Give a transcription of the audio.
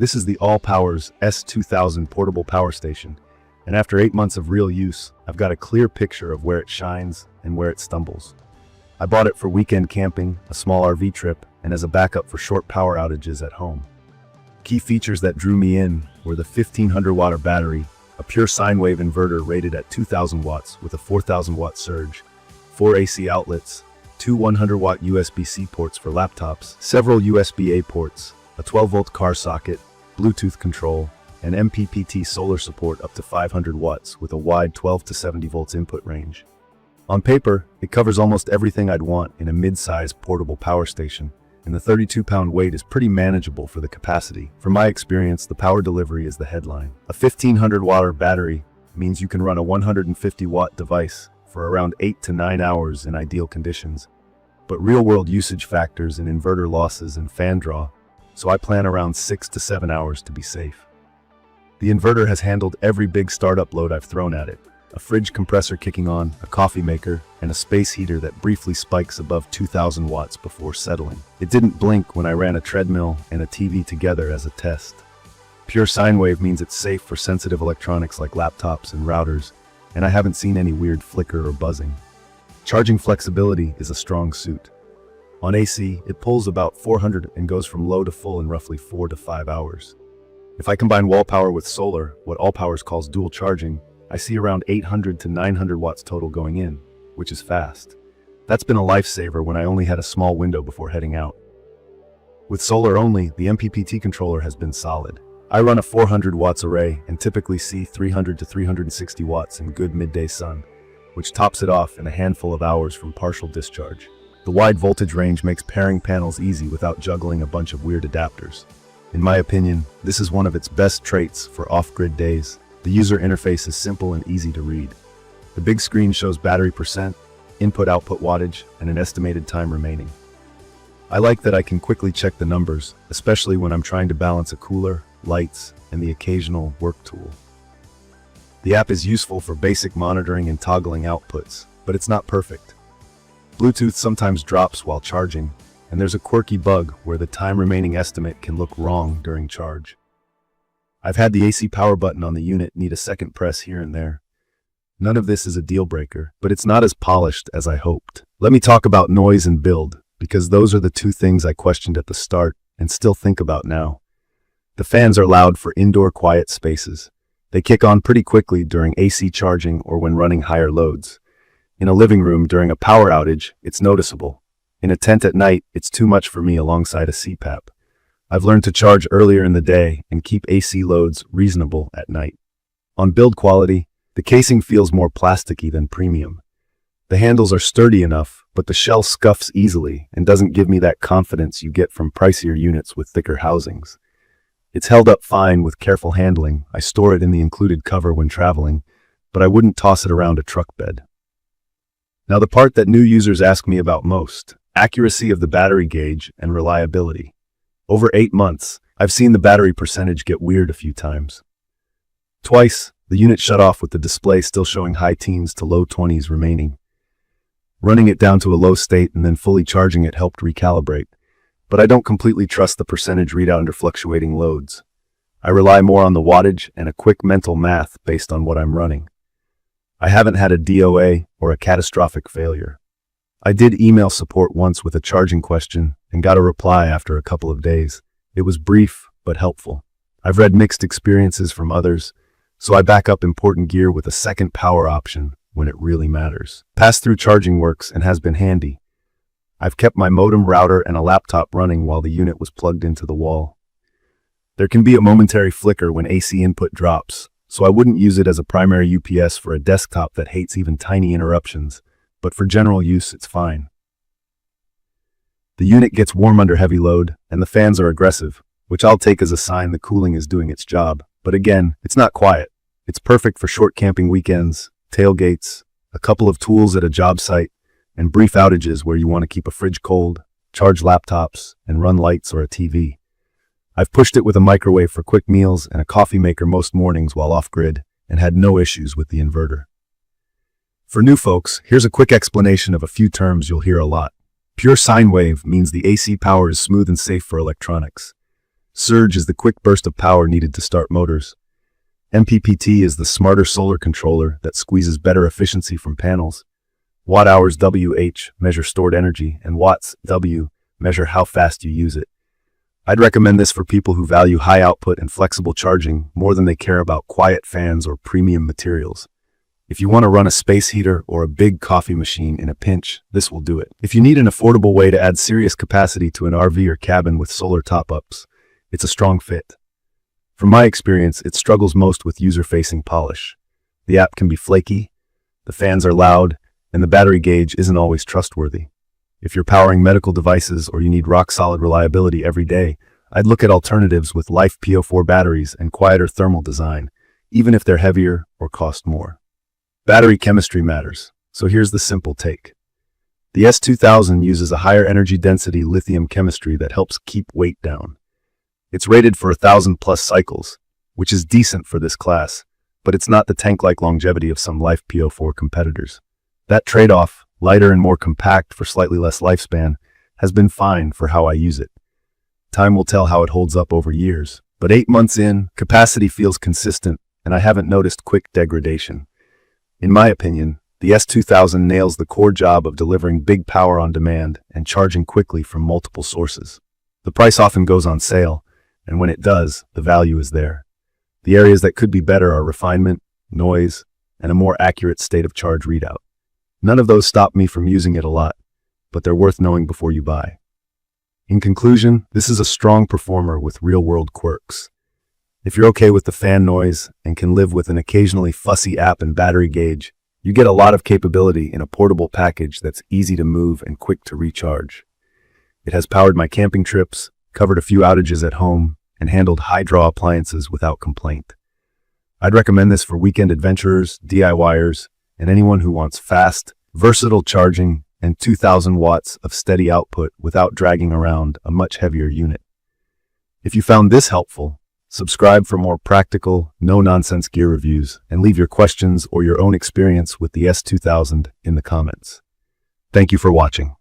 This is the ALLPOWERS S2000 portable power station, and after 8 months of real use, I've got a clear picture of where it shines and where it stumbles. I bought it for weekend camping, a small RV trip, and as a backup for short power outages at home. Key features that drew me in were the 1500 watt battery, a pure sine wave inverter rated at 2000 watts with a 4000 watt surge, 4 AC outlets, 2 100 watt USB-C ports for laptops, several USB-A ports, a 12-volt car socket, Bluetooth control, and MPPT solar support up to 500 watts with a wide 12 to 70 volts input range. On paper, it covers almost everything I'd want in a mid-sized portable power station, and the 32-pound weight is pretty manageable for the capacity. From my experience, the power delivery is the headline. A 1500 watt battery means you can run a 150 watt device for around 8 to 9 hours in ideal conditions, but real-world usage factors in inverter losses and fan draw, so I plan around 6 to 7 hours to be safe. The inverter has handled every big startup load I've thrown at it. A fridge compressor kicking on, a coffee maker, and a space heater that briefly spikes above 2000 watts before settling. It didn't blink when I ran a treadmill and a TV together as a test. Pure sine wave means it's safe for sensitive electronics like laptops and routers, and I haven't seen any weird flicker or buzzing. Charging flexibility is a strong suit. On AC, it pulls about 400 and goes from low to full in roughly 4 to 5 hours. If I combine wall power with solar, what ALLPOWERS calls dual charging, I see around 800 to 900 watts total going in, which is fast. That's been a lifesaver when I only had a small window before heading out. With solar only, the MPPT controller has been solid. I run a 400 watts array and typically see 300 to 360 watts in good midday sun, which tops it off in a handful of hours from partial discharge. The wide voltage range makes pairing panels easy without juggling a bunch of weird adapters. In my opinion, this is one of its best traits for off-grid days. The user interface is simple and easy to read. The big screen shows battery percent, input-output wattage, and an estimated time remaining. I like that I can quickly check the numbers, especially when I'm trying to balance a cooler, lights, and the occasional work tool. The app is useful for basic monitoring and toggling outputs, but it's not perfect. Bluetooth sometimes drops while charging, and there's a quirky bug where the time remaining estimate can look wrong during charge. I've had the AC power button on the unit need a second press here and there. None of this is a deal breaker, but it's not as polished as I hoped. Let me talk about noise and build, because those are the two things I questioned at the start and still think about now. The fans are loud for indoor quiet spaces. They kick on pretty quickly during AC charging or when running higher loads. In a living room during a power outage, it's noticeable. In a tent at night, it's too much for me alongside a CPAP. I've learned to charge earlier in the day and keep AC loads reasonable at night. On build quality, the casing feels more plasticky than premium. The handles are sturdy enough, but the shell scuffs easily and doesn't give me that confidence you get from pricier units with thicker housings. It's held up fine with careful handling. I store it in the included cover when traveling, but I wouldn't toss it around a truck bed. Now the part that new users ask me about most, accuracy of the battery gauge and reliability. Over 8 months, I've seen the battery percentage get weird a few times. Twice, the unit shut off with the display still showing high teens to low 20s remaining. Running it down to a low state and then fully charging it helped recalibrate, but I don't completely trust the percentage readout under fluctuating loads. I rely more on the wattage and a quick mental math based on what I'm running. I haven't had a DOA or a catastrophic failure. I did email support once with a charging question and got a reply after a couple of days. It was brief, but helpful. I've read mixed experiences from others, so I back up important gear with a second power option when it really matters. Pass-through charging works and has been handy. I've kept my modem, router, and a laptop running while the unit was plugged into the wall. There can be a momentary flicker when AC input drops, so I wouldn't use it as a primary UPS for a desktop that hates even tiny interruptions, but for general use it's fine. The unit gets warm under heavy load, and the fans are aggressive, which I'll take as a sign the cooling is doing its job. But again, it's not quiet. It's perfect for short camping weekends, tailgates, a couple of tools at a job site, and brief outages where you want to keep a fridge cold, charge laptops, and run lights or a TV. I've pushed it with a microwave for quick meals and a coffee maker most mornings while off-grid, and had no issues with the inverter. For new folks, here's a quick explanation of a few terms you'll hear a lot. Pure sine wave means the AC power is smooth and safe for electronics. Surge is the quick burst of power needed to start motors. MPPT is the smarter solar controller that squeezes better efficiency from panels. Watt-hours WH measure stored energy, and watts W measure how fast you use it. I'd recommend this for people who value high output and flexible charging more than they care about quiet fans or premium materials. If you want to run a space heater or a big coffee machine in a pinch, this will do it. If you need an affordable way to add serious capacity to an RV or cabin with solar top-ups, it's a strong fit. From my experience, it struggles most with user-facing polish. The app can be flaky, the fans are loud, and the battery gauge isn't always trustworthy. If you're powering medical devices or you need rock-solid reliability every day, I'd look at alternatives with Life PO4 batteries and quieter thermal design, even if they're heavier or cost more. Battery chemistry matters, so here's the simple take. The S2000 uses a higher energy density lithium chemistry that helps keep weight down. It's rated for 1,000+ cycles, which is decent for this class, but it's not the tank-like longevity of some Life PO4 competitors. That trade-off, lighter and more compact for slightly less lifespan, has been fine for how I use it. Time will tell how it holds up over years, but 8 months in, capacity feels consistent, and I haven't noticed quick degradation. In my opinion, the S2000 nails the core job of delivering big power on demand and charging quickly from multiple sources. The price often goes on sale, and when it does, the value is there. The areas that could be better are refinement, noise, and a more accurate state of charge readout. None of those stop me from using it a lot, but they're worth knowing before you buy. In conclusion, this is a strong performer with real-world quirks. If you're okay with the fan noise and can live with an occasionally fussy app and battery gauge, you get a lot of capability in a portable package that's easy to move and quick to recharge. It has powered my camping trips, covered a few outages at home, and handled high-draw appliances without complaint. I'd recommend this for weekend adventurers, DIYers, and anyone who wants fast, versatile charging and 2,000 watts of steady output without dragging around a much heavier unit. If you found this helpful, subscribe for more practical, no-nonsense gear reviews, and leave your questions or your own experience with the S2000 in the comments. Thank you for watching.